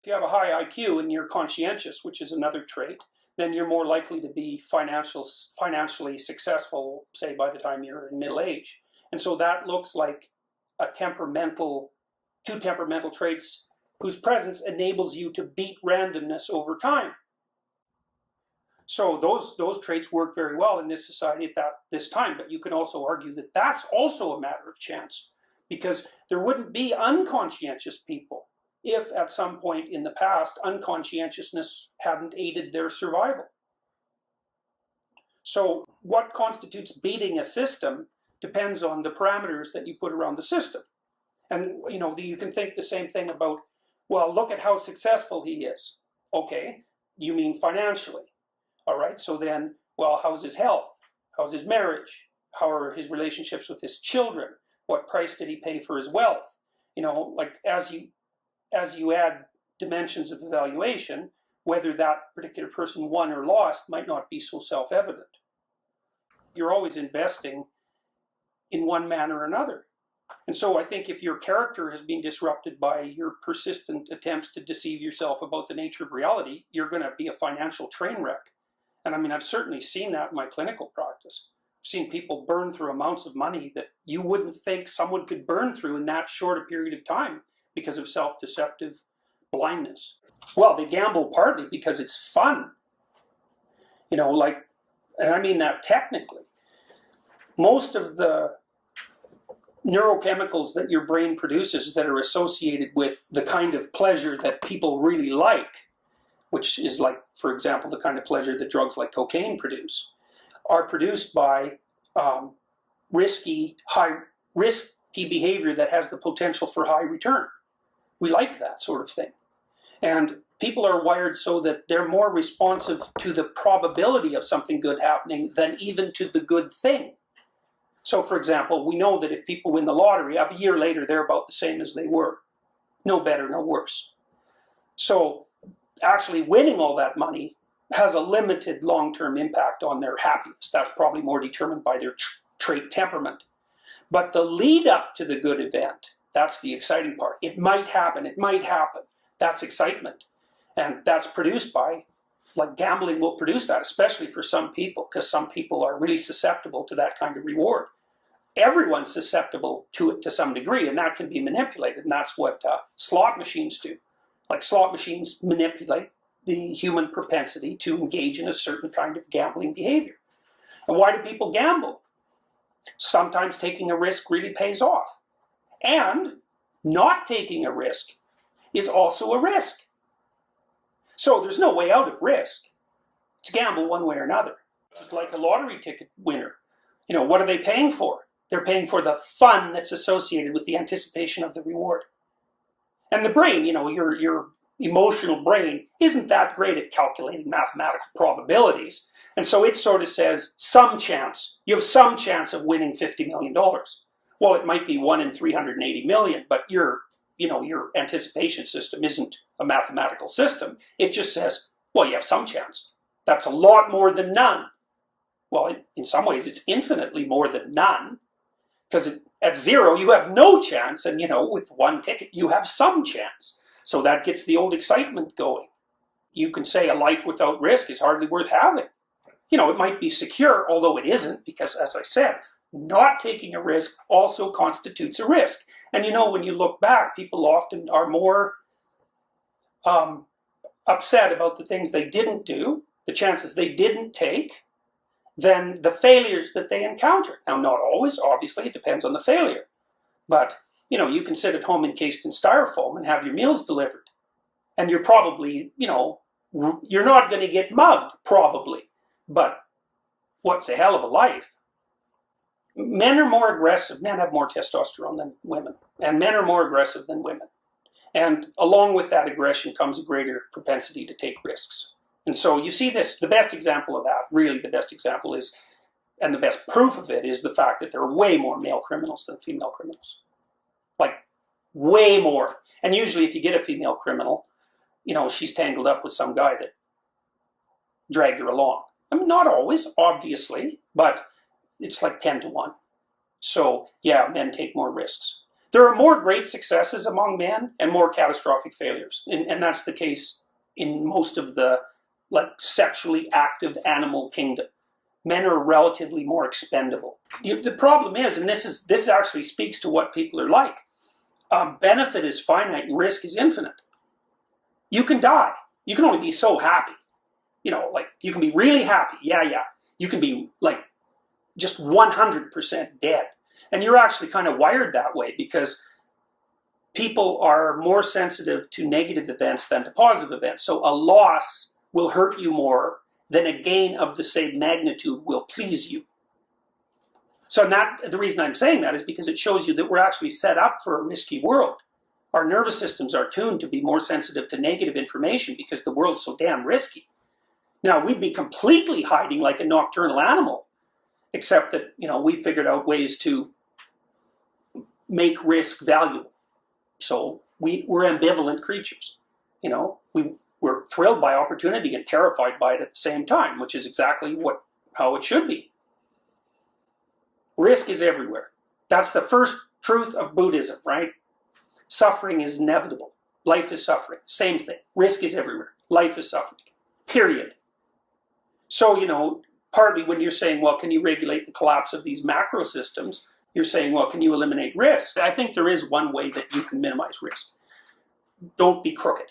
If you have a high IQ and you're conscientious, which is another trait, then you're more likely to be financially successful, say, by the time you're in middle age. And so that looks like two temperamental traits whose presence enables you to beat randomness over time. So those traits work very well in this society at this time, but you can also argue that that's also a matter of chance, because there wouldn't be unconscientious people if at some point in the past unconscientiousness hadn't aided their survival. So what constitutes beating a system depends on the parameters that you put around the system. And you can think the same thing about, well, look at how successful he is. Okay, you mean financially. All right, so then, well, how's his health? How's his marriage? How are his relationships with his children? What price did he pay for his wealth? Like as you add dimensions of evaluation, whether that particular person won or lost might not be so self-evident. You're always investing in one manner or another. And so I think if your character has been disrupted by your persistent attempts to deceive yourself about the nature of reality, you're going to be a financial train wreck. And I mean, I've certainly seen that in my clinical practice. I've seen people burn through amounts of money that you wouldn't think someone could burn through in that short a period of time because of self-deceptive blindness. Well, they gamble partly because it's fun. And I mean that technically. Most of the neurochemicals that your brain produces that are associated with the kind of pleasure that people really like, which is like, for example, the kind of pleasure that drugs like cocaine produce, are produced by risky behavior that has the potential for high return. We like that sort of thing. And people are wired so that they're more responsive to the probability of something good happening than even to the good thing. So, for example, we know that if people win the lottery, a year later, they're about the same as they were. No better, no worse. So, actually winning all that money has a limited long-term impact on their happiness. That's probably more determined by their trait temperament. But the lead up to the good event, that's the exciting part. It might happen. That's excitement. And that's produced by, like gambling will produce that, especially for some people, because some people are really susceptible to that kind of reward. Everyone's susceptible to it to some degree, and that can be manipulated, and that's what slot machines do. Like slot machines manipulate the human propensity to engage in a certain kind of gambling behavior. And why do people gamble? Sometimes taking a risk really pays off. And not taking a risk is also a risk. So there's no way out of risk. It's gamble one way or another. Just like a lottery ticket winner. What are they paying for? They're paying for the fun that's associated with the anticipation of the reward. And the brain, your emotional brain, isn't that great at calculating mathematical probabilities. And so it sort of says, some chance. You have some chance of winning $50 million. Well, it might be 1 in 380 million, but your anticipation system isn't a mathematical system. It just says, well, you have some chance. That's a lot more than none. Well, in some ways, it's infinitely more than none, because at zero, you have no chance, and, with one ticket, you have some chance. So that gets the old excitement going. You can say a life without risk is hardly worth having. It might be secure, although it isn't, because, as I said, not taking a risk also constitutes a risk. And when you look back, people often are more upset about the things they didn't do, the chances they didn't take, than the failures that they encountered. Now, not always, obviously, it depends on the failure. But, you can sit at home encased in styrofoam and have your meals delivered. And you're probably, you're not going to get mugged, probably. But what's a hell of a life? Men are more aggressive. Men have more testosterone than women. And men are more aggressive than women. And along with that aggression comes a greater propensity to take risks. And so you see this, the best example of that, really the best example is, and the best proof of it is the fact that there are way more male criminals than female criminals. Like, way more. And usually if you get a female criminal, she's tangled up with some guy that dragged her along. I mean, not always, obviously, but it's like 10 to 1. So, yeah, men take more risks. There are more great successes among men and more catastrophic failures. And that's the case in most of the sexually active animal kingdom. Men are relatively more expendable. The problem is, and this actually speaks to what people are like, benefit is finite and risk is infinite. You can die. You can only be so happy. You can be really happy. Yeah. You can be just 100% dead. And you're actually kind of wired that way because people are more sensitive to negative events than to positive events. So a loss will hurt you more than a gain of the same magnitude will please you. So the reason I'm saying that is because it shows you that we're actually set up for a risky world. Our nervous systems are tuned to be more sensitive to negative information because the world's so damn risky. Now, we'd be completely hiding like a nocturnal animal, except that, we figured out ways to make risk valuable. So we're ambivalent creatures. We're thrilled by opportunity and terrified by it at the same time, which is exactly how it should be. Risk is everywhere. That's the first truth of Buddhism, right? Suffering is inevitable. Life is suffering. Same thing. Risk is everywhere. Life is suffering. Period. So, partly when you're saying, well, can you regulate the collapse of these macro systems? You're saying, well, can you eliminate risk? I think there is one way that you can minimize risk. Don't be crooked.